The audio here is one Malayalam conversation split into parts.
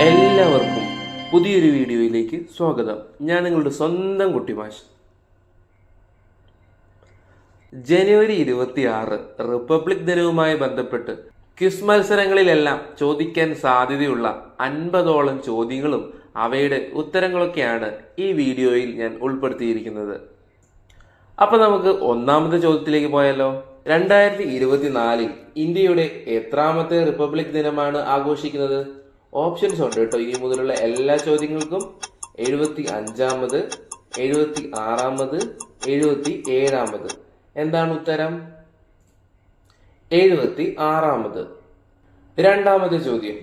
എല്ലാവർക്കും പുതിയൊരു വീഡിയോയിലേക്ക് സ്വാഗതം. ഞാൻ നിങ്ങളുടെ സ്വന്തം കുട്ടിമാഷ്. ജനുവരി 26 റിപ്പബ്ലിക് ദിനവുമായി ബന്ധപ്പെട്ട് ക്വിസ് മത്സരങ്ങളിലെല്ലാം ചോദിക്കാൻ സാധ്യതയുള്ള 50ഓളം ചോദ്യങ്ങളും അവയുടെ ഉത്തരങ്ങളൊക്കെയാണ് ഈ വീഡിയോയിൽ ഞാൻ ഉൾപ്പെടുത്തിയിരിക്കുന്നത്. അപ്പൊ നമുക്ക് ഒന്നാമത്തെ ചോദ്യത്തിലേക്ക് പോയാലോ. 2024 ഇന്ത്യയുടെ എത്രാമത്തെ റിപ്പബ്ലിക് ദിനമാണ് ആഘോഷിക്കുന്നത്? ഓപ്ഷൻസ് ഉണ്ട് കേട്ടോ. ഇനി മുതലുള്ള എല്ലാ ചോദ്യങ്ങൾക്കും 75ാമത്, 76ാമത്, 77ാമത്. എന്താണ് ഉത്തരം? 76ാമത്. രണ്ടാമത്തെ ചോദ്യം,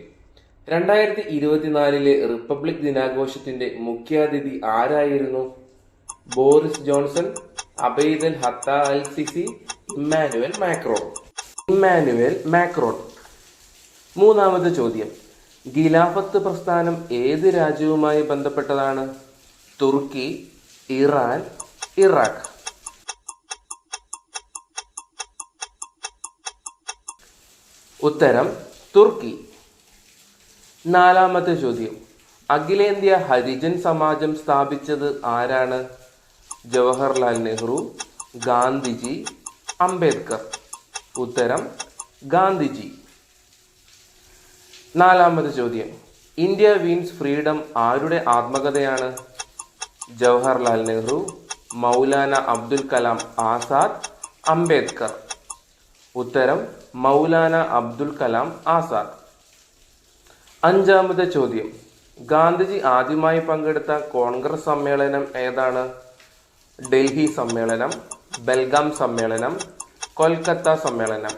2024 റിപ്പബ്ലിക് ദിനാഘോഷത്തിന്റെ മുഖ്യാതിഥി ആരായിരുന്നു? ബോറിസ് ജോൺസൺ, അബെയ്ദ് അൽ ഹത്ത അൽ സിസി, ഇമ്മാനുവൽ മാക്രോൺ. മൂന്നാമത്തെ ചോദ്യം, ഖിലാഫത്ത് പ്രസ്ഥാനം ഏത് രാജ്യവുമായി ബന്ധപ്പെട്ടതാണ്? തുർക്കി, ഇറാൻ, ഇറാഖ്. ഉത്തരം തുർക്കി. നാലാമത്തെ ചോദ്യം, അഖിലേന്ത്യാ ഹരിജൻ സമാജം സ്ഥാപിച്ചത് ആരാണ്? ജവഹർലാൽ നെഹ്റു, ഗാന്ധിജി, അംബേദ്കർ. ഉത്തരം ഗാന്ധിജി. നാലാമത്തെ ചോദ്യം, ഇന്ത്യ വീൻസ് ഫ്രീഡം ആരുടെ ആത്മകഥയാണ്? ജവഹർലാൽ നെഹ്റു, മൗലാന അബ്ദുൽ കലാം ആസാദ്, അംബേദ്കർ. ഉത്തരം മൗലാന അബ്ദുൽ കലാം ആസാദ്. അഞ്ചാമത്തെ ചോദ്യം, ഗാന്ധിജി ആദ്യമായി പങ്കെടുത്ത കോൺഗ്രസ് സമ്മേളനം ഏതാണ്? ഡൽഹി സമ്മേളനം, ബൽഗാം സമ്മേളനം, കൊൽക്കത്ത സമ്മേളനം.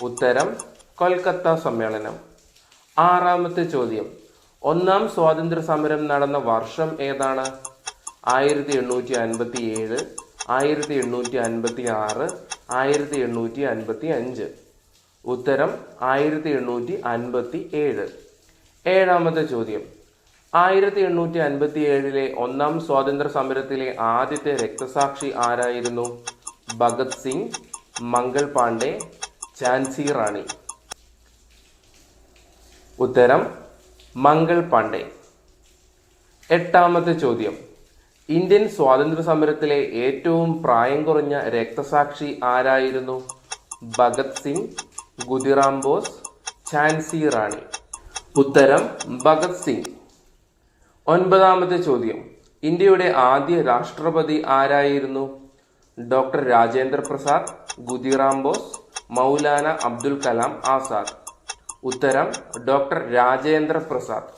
ഉത്തരം കൊൽക്കത്ത സമ്മേളനം. ആറാമത്തെ ചോദ്യം, ഒന്നാം സ്വാതന്ത്ര്യ സമരം നടന്ന വർഷം ഏതാണ്? 1857, 1856, 1855. ഉത്തരം 1857. ഏഴാമത്തെ ചോദ്യം, 1857 ഒന്നാം സ്വാതന്ത്ര്യ സമരത്തിലെ ആദ്യത്തെ രക്തസാക്ഷി ആരായിരുന്നു? ഭഗത് സിംഗ്, മംഗൾ പാണ്ഡെ, ഝാൻസി റാണി. ഉത്തരം മംഗൾ പാണ്ഡെ. എട്ടാമത്തെ ചോദ്യം, ഇന്ത്യൻ സ്വാതന്ത്ര്യ സമരത്തിലെ ഏറ്റവും പ്രായം കുറഞ്ഞ രക്തസാക്ഷി ആരായിരുന്നു? ഭഗത് സിംഗ്, ഖുദിറാം ബോസ്, ഝാൻസി റാണി. ഉത്തരം ഭഗത് സിംഗ്. ഒൻപതാമത്തെ ചോദ്യം, ഇന്ത്യയുടെ ആദ്യ രാഷ്ട്രപതി ആരായിരുന്നു? Doctor Rajendra Prasad, Khudiram boss, Maulana Abdul Kalam Azad. ഉത്തരം ഡോക്ടർ രാജേന്ദ്ര പ്രസാദ്.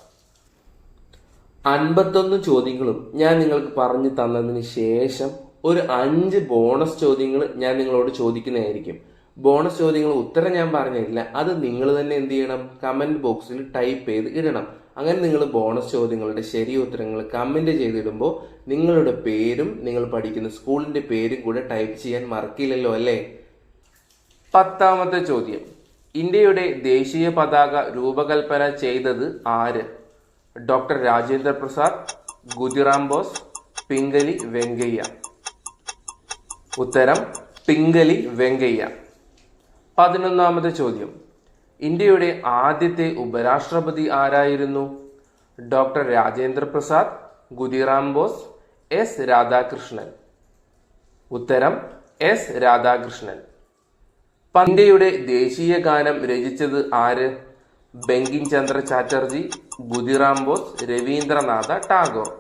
51 ചോദ്യങ്ങളും ഞാൻ നിങ്ങൾക്ക് പറഞ്ഞു തന്നതിന് ശേഷം ഒരു 5 ബോണസ് ചോദ്യങ്ങൾ ഞാൻ നിങ്ങളോട് ചോദിക്കുന്നതായിരിക്കും. ബോണസ് ചോദ്യങ്ങൾ ഉത്തരം ഞാൻ പറഞ്ഞില്ല, അത് നിങ്ങൾ തന്നെ എന്ത് ചെയ്യണം? കമന്റ് ബോക്സിൽ ടൈപ്പ് ചെയ്ത് ഇടണം. അങ്ങനെ നിങ്ങൾ ബോണസ് ചോദ്യങ്ങളുടെ ശരി ഉത്തരങ്ങൾ കമന്റ് ചെയ്തിടുമ്പോൾ നിങ്ങളുടെ പേരും നിങ്ങൾ പഠിക്കുന്ന സ്കൂളിന്റെ പേരും കൂടെ ടൈപ്പ് ചെയ്യാൻ മറക്കില്ലല്ലോ അല്ലേ? 10ാമത്തെ ചോദ്യം, ഇന്ത്യയുടെ ദേശീയ പതാക രൂപകൽപ്പന ചെയ്തത് ആര്? Doctor Rajendra Prasad, Khudiram boss, Pingali Venkaiah. ഉത്തരം പിംഗലി വെങ്കയ്യ. 11ാമത്തെ ചോദ്യം, ഇന്ത്യയുടെ ആദ്യത്തെ ഉപരാഷ്ട്രപതി ആരായിരുന്നു? Doctor Rajendra Prasad, Khudiram boss, S Radhakrishnan. ഉത്തരം എസ് രാധാകൃഷ്ണൻ. ഇന്ത്യയുടെ ദേശീയ ഗാനം രചിച്ചത് ആര്? ബങ്കിം ചന്ദ്ര ചാറ്റർജി, ഖുദിറാം ബോസ്, രവീന്ദ്രനാഥ ടാഗോർ.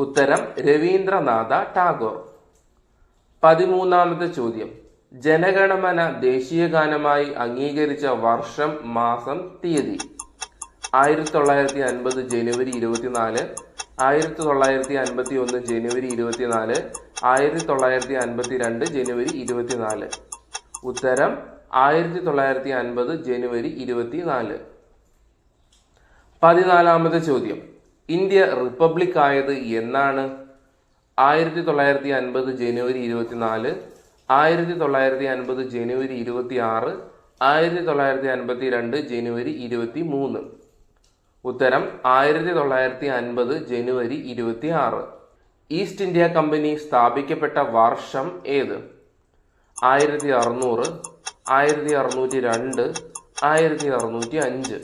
ഉത്തരം രവീന്ദ്രനാഥ ടാഗോർ. 13ാമത്തെ ചോദ്യം, ജനഗണമന ദേശീയ ഗാനമായി അംഗീകരിച്ച വർഷം, മാസം, തീയതി? 1950 ജനുവരി 24, 1951 ജനുവരി 24, 1952 ജനുവരി 24. ഉത്തരം 1950 ജനുവരി 24. 14ാമത്തെ ചോദ്യം, ഇന്ത്യ റിപ്പബ്ലിക് ആയത് എന്നാണ്? 1950 ജനുവരി 24, 1950 ജനുവരി 26, 1952 ജനുവരി 23. ഉത്തരം 1950 ജനുവരി 26. ഈസ്റ്റ് ഇന്ത്യ കമ്പനി സ്ഥാപിക്കപ്പെട്ട വർഷം ഏത്? 1600, 1602, 1605.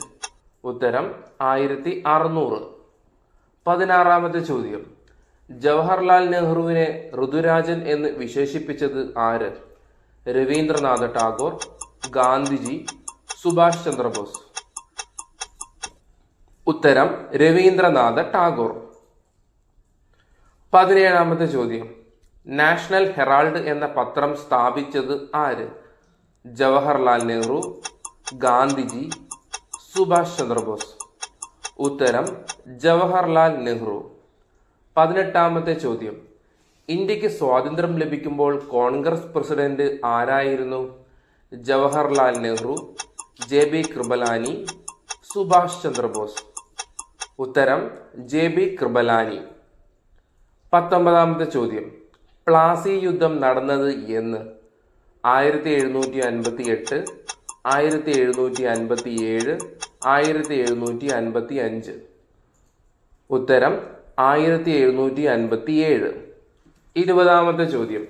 ഉത്തരം 1600. 16-ാമത്തെ ചോദ്യം. ജവഹർലാൽ നെഹ്റുവിനെ ഋതുരാജൻ എന്ന് വിശേഷിപ്പിച്ചത് ആര്? രവീന്ദ്രനാഥ ടാഗോർ, ഗാന്ധിജി, സുഭാഷ് ചന്ദ്രബോസ്. ഉത്തരം രവീന്ദ്രനാഥ ടാഗോർ. 17-ാമത്തെ ചോദ്യം. നാഷണൽ ഹെറാൾഡ് എന്ന പത്രം സ്ഥാപിച്ചത് ആര്? ജവഹർലാൽ നെഹ്റു, ഗാന്ധിജി, സുഭാഷ് ചന്ദ്രബോസ്. ഉത്തരം ജവഹർലാൽ നെഹ്റു. 18-ാമത്തെ ചോദ്യം. ഇന്ത്യക്ക് സ്വാതന്ത്ര്യം ലഭിക്കുമ്പോൾ കോൺഗ്രസ് പ്രസിഡന്റ് ആരായിരുന്നു? ജവഹർലാൽ നെഹ്റു, JB കൃപലാനി, സുഭാഷ് ചന്ദ്രബോസ്. ഉത്തരം JB കൃപലാനി. 19-ാമത്തെ ചോദ്യം. പ്ലാസി യുദ്ധം നടന്നത് എന്ന്? 1758, 1757, 1755. ഉത്തരം 1757. 20-ാമത്തെ ചോദ്യം.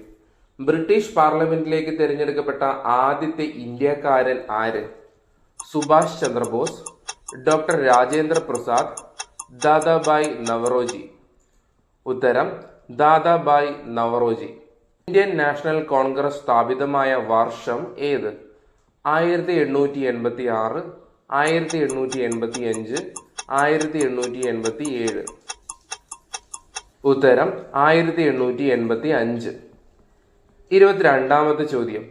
ബ്രിട്ടീഷ് പാർലമെന്റിലേക്ക് തിരഞ്ഞെടുക്കപ്പെട്ട ആദ്യത്തെ ഇന്ത്യക്കാരൻ ആര്? സുഭാഷ് ചന്ദ്രബോസ്, ഡോക്ടർ രാജേന്ദ്ര പ്രസാദ്, ദാദാബായ് നവറോജി. ഉത്തരം ദാദാബായ് നവറോജി. ഇന്ത്യൻ നാഷണൽ കോൺഗ്രസ് സ്ഥാപിതമായ വർഷം ഏത്? 1886, 1885, 1887. ഉത്തരം 1885. 22-ാമത്തെ ചോദ്യം.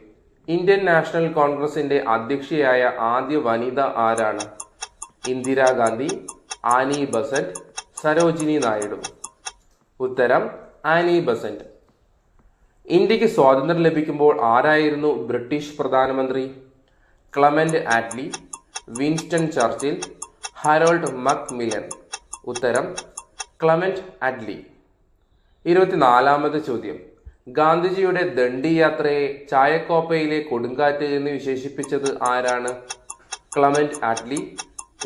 ഇന്ത്യൻ നാഷണൽ കോൺഗ്രസിന്റെ അധ്യക്ഷയായ ആദ്യ വനിത ആരാണ്? Indira Gandhi, Annie Besant, Sarojini Naidu. ഉത്തരം ആനി ബസന്റ്. ഇന്ത്യക്ക് സ്വാതന്ത്ര്യം ലഭിക്കുമ്പോൾ ആരായിരുന്നു ബ്രിട്ടീഷ് പ്രധാനമന്ത്രി? Clement Attlee, Winston Churchill, Harold Macmillan. ഉത്തരം ക്ലമന്റ് ആറ്റ്ലി. 24-ാമത്തെ ചോദ്യം. ഗാന്ധിജിയുടെ ദണ്ഡി യാത്രയെ ചായക്കോപ്പയിലെ കൊടുങ്കാറ്റ് എന്ന് വിശേഷിപ്പിച്ചത് ആരാണ്? ക്ലമന്റ് ആറ്റ്ലി,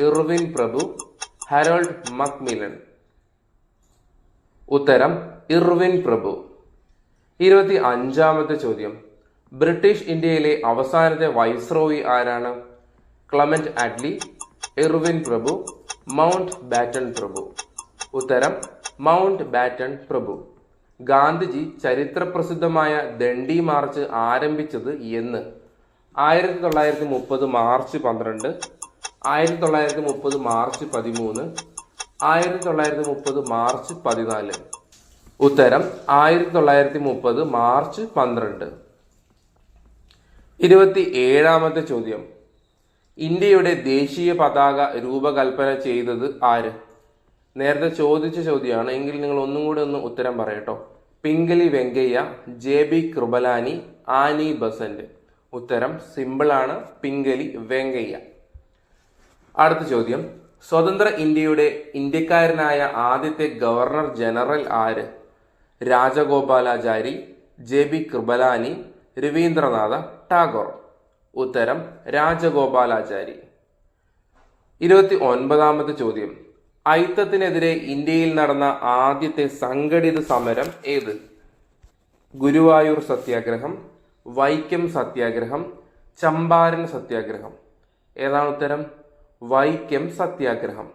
ഇർവിൻ പ്രഭു, ഹാരോൾഡ് മക്മില്ലൻ. ഉത്തരം ഇർവിൻ പ്രഭു. 25-ാമത്തെ ചോദ്യം. ബ്രിട്ടീഷ് ഇന്ത്യയിലെ അവസാനത്തെ വൈസ്രോയി ആരാണ്? ക്ലമന്റ് ആറ്റ്ലി, ഇർവിൻ പ്രഭു, മൗണ്ട് ബാറ്റൺ പ്രഭു. ഉത്തരം മൗണ്ട് ബാറ്റൺ പ്രഭു. ഗാന്ധിജി ചരിത്രപ്രസിദ്ധമായ ദണ്ഡി മാർച്ച് ആരംഭിച്ചത് എന്ന്? 1930 മാർച്ച് 12, 1930 മാർച്ച് 13, 1930 മാർച്ച് 14. ഉത്തരം 1930 മാർച്ച് 12. 27-ാമത്തെ ചോദ്യം. ഇന്ത്യയുടെ ദേശീയ പതാക രൂപകൽപ്പന ചെയ്തത് ആര്? നേരത്തെ ചോദിച്ച ചോദ്യമാണ്, എങ്കിൽ നിങ്ങൾ ഒന്നും കൂടി ഒന്ന് ഉത്തരം പറയട്ടോ. Pingali Venkaiah, JB Kripalani, Annie Besant. ഉത്തരം സിമ്പിളാണ്, പിംഗലി വെങ്കയ്യ. അടുത്ത ചോദ്യം. സ്വതന്ത്ര ഇന്ത്യക്കാരനായ ആദ്യത്തെ ഗവർണർ ജനറൽ ആര്? രാജഗോപാലാചാരി, JB കൃപലാനി, രവീന്ദ്രനാഥ ടാഗോർ. ഉത്തരം രാജഗോപാലാചാരി. 29-ാമത്തെ ചോദ്യം. അയിത്തത്തിനെതിരെ ഇന്ത്യയിൽ നടന്ന ആദ്യത്തെ സംഘടിത സമരം ഏത്? ഗുരുവായൂർ സത്യാഗ്രഹം, വൈക്കം സത്യാഗ്രഹം, ചമ്പാരൻ സത്യാഗ്രഹം. ഏതാണ് ഉത്തരം? വൈക്കം സത്യാഗ്രഹം.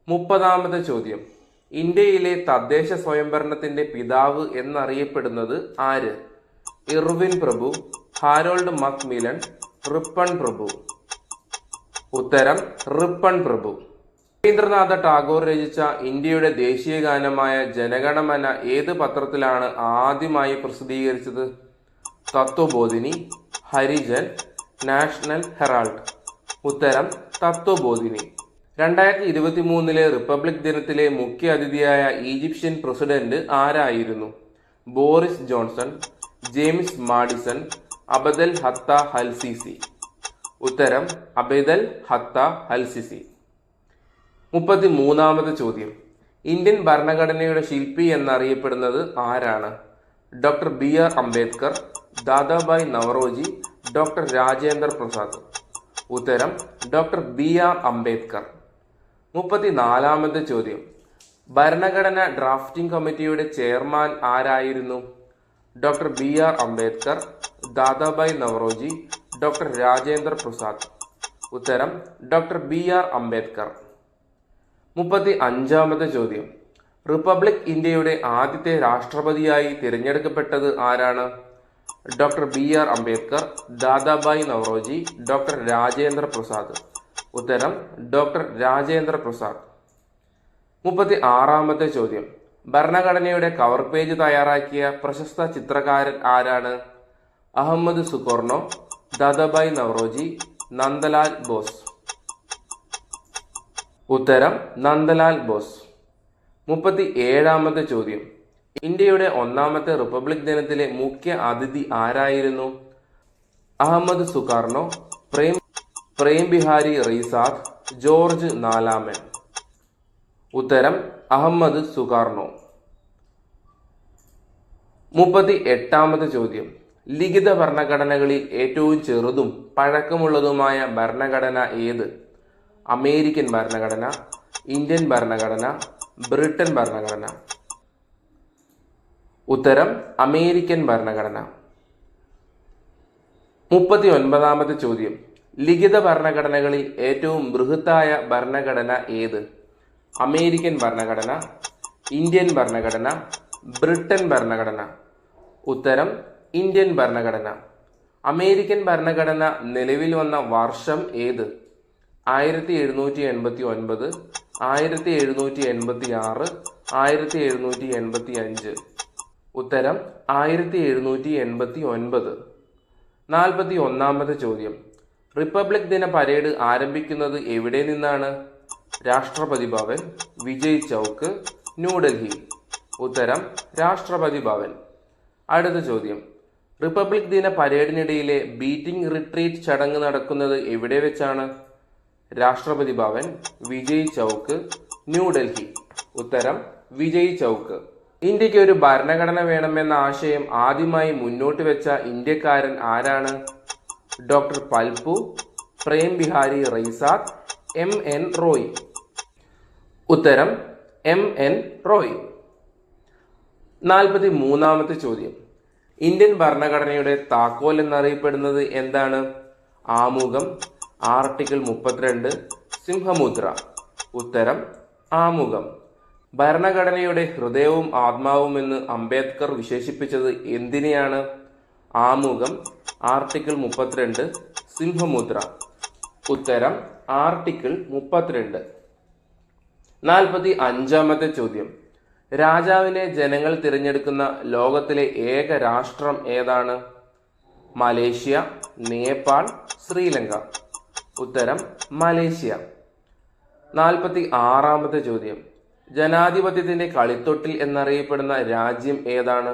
30-ാമത്തെ ചോദ്യം. ഇന്ത്യയിലെ തദ്ദേശ സ്വയംഭരണത്തിന്റെ പിതാവ് എന്നറിയപ്പെടുന്നത് ആര്? ഇർവിൻ പ്രഭു, ഹാരോൾഡ് മക്മില്ലൻ, റിപ്പൺ പ്രഭു. ഉത്തരം റിപ്പൺ പ്രഭു. രവീന്ദ്രനാഥ ടാഗോർ രചിച്ച ഇന്ത്യയുടെ ദേശീയ ഗാനമായ ജനഗണമന ഏത് പത്രത്തിലാണ് ആദ്യമായി പ്രസിദ്ധീകരിച്ചത്? Tattvabodhini, Harijan, national Herald. ഉത്തരം തത്വബോധിനി. 2023 റിപ്പബ്ലിക് ദിനത്തിലെ മുഖ്യ അതിഥിയായ ഈജിപ്ഷ്യൻ പ്രസിഡന്റ് ആരായിരുന്നു? ബോറിസ് ജോൺസൺ, ജെയിംസ് മാഡിസൺ, അബദൽ ഹത്ത അൽ-സിസി. ഉത്തരം അബദൽ ഹത്ത അൽ-സിസി. 33-ാമത്തെ ചോദ്യം. ഇന്ത്യൻ ഭരണഘടനയുടെ ശില്പി എന്നറിയപ്പെടുന്നത് ആരാണ്? Doctor BR Ambedkar, Dadabhai Naoroji, doctor Rajendra Prasad. ഉത്തരം ഡോക്ടർ BR അംബേദ്കർ. 34-ാമത്തെ ചോദ്യം. ഭരണഘടന ഡ്രാഫ്റ്റിംഗ് കമ്മിറ്റിയുടെ ചെയർമാൻ ആരായിരുന്നു? Doctor BR Ambedkar, Dadabhai Naoroji, doctor Rajendra Prasad. ഉത്തരം ഡോക്ടർ BR അംബേദ്കർ. 35-ാമത്തെ ചോദ്യം. റിപ്പബ്ലിക് ഇന്ത്യയുടെ ആദ്യത്തെ രാഷ്ട്രപതിയായി തിരഞ്ഞെടുക്കപ്പെട്ടത് ആരാണ്? Doctor BR Ambedkar, Dadabhai Naoroji, doctor Rajendra Prasad. ഉത്തരം ഡോക്ടർ രാജേന്ദ്ര പ്രസാദ്. 36-ാമത്തെ ചോദ്യം. ഭരണഘടനയുടെ കവർ പേജ് തയ്യാറാക്കിയ പ്രശസ്ത ചിത്രകാരൻ ആരാണ്? അഹമ്മദ് സുകർണോ, ദാദാബായി നവറോജി, നന്ദലാൽ ബോസ്. ഉത്തരം നന്ദലാൽ ബോസ്. 37-ാമത്തെ ചോദ്യം. ഇന്ത്യയുടെ ഒന്നാമത്തെ റിപ്പബ്ലിക് ദിനത്തിലെ മുഖ്യ അതിഥി ആരായിരുന്നു? അഹമ്മദ് സുകർണോ, പ്രേം ബിഹാരി റീസാദ്, ജോർജ് നാലാമൻ. ഉത്തരം അഹമ്മദ് സുകർണോ. 38-ാമത്തെ ചോദ്യം. ലിഖിത ഭരണഘടനകളിൽ ഏറ്റവും ചെറുതും പഴക്കമുള്ളതുമായ ഭരണഘടന ഏത്? അമേരിക്കൻ ഭരണഘടന, ഇന്ത്യൻ ഭരണഘടന, ബ്രിട്ടൻ ഭരണഘടന. ഉത്തരം അമേരിക്കൻ ഭരണഘടന. 39-ാമത്തെ ചോദ്യം. ലിഖിത ഭരണഘടനകളിൽ ഏറ്റവും ബൃഹത്തായ ഭരണഘടന ഏത്? അമേരിക്കൻ ഭരണഘടന, ഇന്ത്യൻ ഭരണഘടന, ബ്രിട്ടൻ ഭരണഘടന. ഉത്തരം ഇന്ത്യൻ ഭരണഘടന. അമേരിക്കൻ ഭരണഘടന നിലവിൽ വന്ന വർഷം ഏത്? 1789, 1786, 1785. ഉത്തരം 1789. 41-ാമത്തെ ചോദ്യം. റിപ്പബ്ലിക് ദിന പരേഡ് ആരംഭിക്കുന്നത് എവിടെ നിന്നാണ്? രാഷ്ട്രപതി ഭവൻ, വിജയ് ചൗക്ക്, ന്യൂഡൽഹി. ഉത്തരം രാഷ്ട്രപതി ഭവൻ. അടുത്ത ചോദ്യം. റിപ്പബ്ലിക് ദിന പരേഡിനിടയിലെ ബീറ്റിംഗ് റിട്രീറ്റ് ചടങ്ങ് നടക്കുന്നത് എവിടെ വെച്ചാണ്? രാഷ്ട്രപതി ഭവൻ, വിജയ് ചൗക്ക്, ന്യൂഡൽഹി. ഉത്തരം വിജയ് ചൗക്ക്. ഇന്ത്യക്ക് ഒരു ഭരണഘടന വേണമെന്ന ആശയം ആദ്യമായി മുന്നോട്ട് വെച്ച ഇന്ത്യക്കാരൻ ആരാണ്? Doctor Palpu, Prem Bihari Raizada, MN Roy. ഉത്തരം MN റോയ്. 43-ാമത്തെ ചോദ്യം. ഇന്ത്യൻ ഭരണഘടനയുടെ താക്കോൽ എന്നറിയപ്പെടുന്നത് എന്താണ്? ആമുഖം, ആർട്ടിക്കിൾ 32, സിംഹമുദ്ര. ഉത്തരം ആമുഖം. ഭരണഘടനയുടെ ഹൃദയവും ആത്മാവും എന്ന് അംബേദ്കർ വിശേഷിപ്പിച്ചത് എന്തിനെയാണ്? ആമുഖം, ആർട്ടിക്കിൾ 32, സിംഹമുദ്ര. ഉത്തരം ആർട്ടിക്കിൾ 32. 45-ാമത്തെ ചോദ്യം. രാജാവിനെ ജനങ്ങൾ തിരഞ്ഞെടുക്കുന്ന ലോകത്തിലെ ഏക രാഷ്ട്രം ഏതാണ്? മലേഷ്യ, നേപ്പാൾ, ശ്രീലങ്ക. ഉത്തരം മലേഷ്യ. 46-ാമത്തെ ചോദ്യം. ജനാധിപത്യത്തിന്റെ കളിത്തൊട്ടിൽ എന്നറിയപ്പെടുന്ന രാജ്യം ഏതാണ്?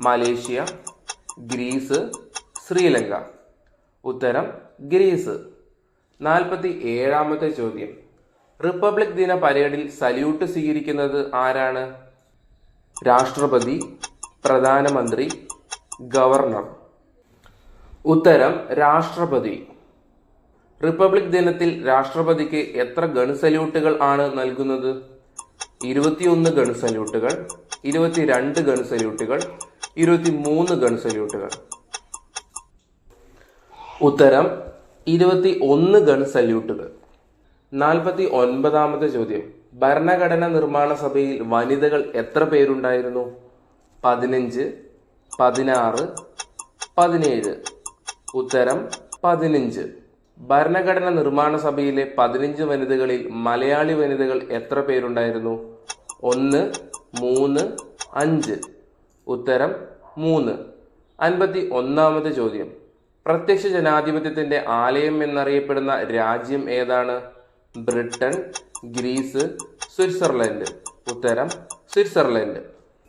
Malaysia, Greece, Sri Lanka. ഉത്തരം ഗ്രീസ്. 47-ാമത്തെ ചോദ്യം. റിപ്പബ്ലിക് ദിന പരേഡിൽ സല്യൂട്ട് സ്വീകരിക്കുന്നത് ആരാണ്? രാഷ്ട്രപതി, പ്രധാനമന്ത്രി, ഗവർണർ. ഉത്തരം രാഷ്ട്രപതി. റിപ്പബ്ലിക് ദിനത്തിൽ രാഷ്ട്രപതിക്ക് എത്ര ഗൺ സല്യൂട്ടുകൾ ആണ് നൽകുന്നത്? 21 ഗൺ സല്യൂട്ടുകൾ, 22 ഗൺ സല്യൂട്ടുകൾ, 23 ഗൺ സല്യൂട്ടുകൾ. ഉത്തരം 21 ഗൺ സല്യൂട്ടുകൾ. 49-ാമത്തെ ചോദ്യം. ഭരണഘടനാ നിർമ്മാണ സഭയിൽ വനിതകൾ എത്ര പേരുണ്ടായിരുന്നു? 15, 16, 17. ഉത്തരം 15. ഭരണഘടനാ നിർമ്മാണ സഭയിലെ 15 വനിതകളിൽ മലയാളി വനിതകൾ എത്ര പേരുണ്ടായിരുന്നു? 1, 3, 5. ഉത്തരം 3. 51-ാമത്തെ ചോദ്യം. പ്രത്യക്ഷ ജനാധിപത്യത്തിന്റെ ആലയം എന്നറിയപ്പെടുന്ന രാജ്യം ഏതാണ്? Britain, Greece, Switzerland. ഉത്തരം സ്വിറ്റ്സർലൻഡ്.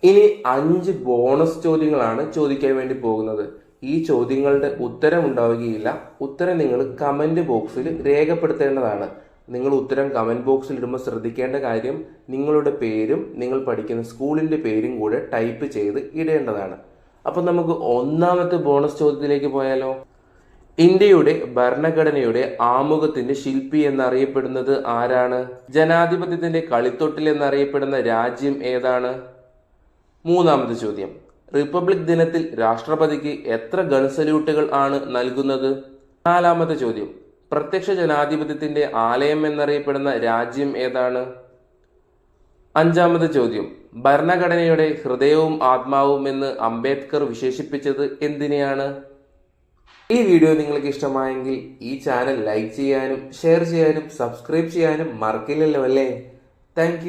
ഇനി 5 ബോണസ് ചോദ്യങ്ങളാണ് ചോദിക്കാൻ വേണ്ടി പോകുന്നത്. ഈ ചോദ്യങ്ങളുടെ ഉത്തരം ഉണ്ടാവുകയില്ല. ഉത്തരം നിങ്ങൾ കമന്റ് ബോക്സിൽ രേഖപ്പെടുത്തേണ്ടതാണ്. നിങ്ങൾ ഉത്തരം കമന്റ് ബോക്സിൽ ഇടുമ്പോൾ ശ്രദ്ധിക്കേണ്ട കാര്യം, നിങ്ങളുടെ പേരും നിങ്ങൾ പഠിക്കുന്ന സ്കൂളിന്റെ പേരും കൂടെ ടൈപ്പ് ചെയ്ത് ഇടേണ്ടതാണ്. അപ്പൊ നമുക്ക് 1ാമത്തെ ബോണസ് ചോദ്യത്തിലേക്ക് പോയാലോ. ഇന്ത്യയുടെ ഭരണഘടനയുടെ ആമുഖത്തിന്റെ ശില്പി എന്നറിയപ്പെടുന്നത് ആരാണ്? ജനാധിപത്യത്തിന്റെ കളിത്തൊട്ടിൽ എന്നറിയപ്പെടുന്ന രാജ്യം ഏതാണ്? 3ാമത്തെ ചോദ്യം. റിപ്പബ്ലിക് ദിനത്തിൽ രാഷ്ട്രപതിക്ക് എത്ര ഗൺ സല്യൂട്ടുകൾ ആണ് നൽകുന്നത്? 4ാമത്തെ ചോദ്യം. പ്രത്യക്ഷ ജനാധിപത്യത്തിന്റെ ആലയം എന്നറിയപ്പെടുന്ന രാജ്യം ഏതാണ്? അഞ്ചാമത് ചോദ്യം, ഭരണഘടനയുടെ ഹൃദയവും ആത്മാവും എന്ന് അംബേദ്കർ വിശേഷിപ്പിച്ചത് എന്തിനെയാണ്? ഈ വീഡിയോ നിങ്ങൾക്ക് ഇഷ്ടമായെങ്കിൽ ഈ ചാനൽ ലൈക്ക് ചെയ്യാനും ഷെയർ ചെയ്യാനും സബ്സ്ക്രൈബ് ചെയ്യാനും മറക്കില്ലല്ലോ അല്ലേ? താങ്ക്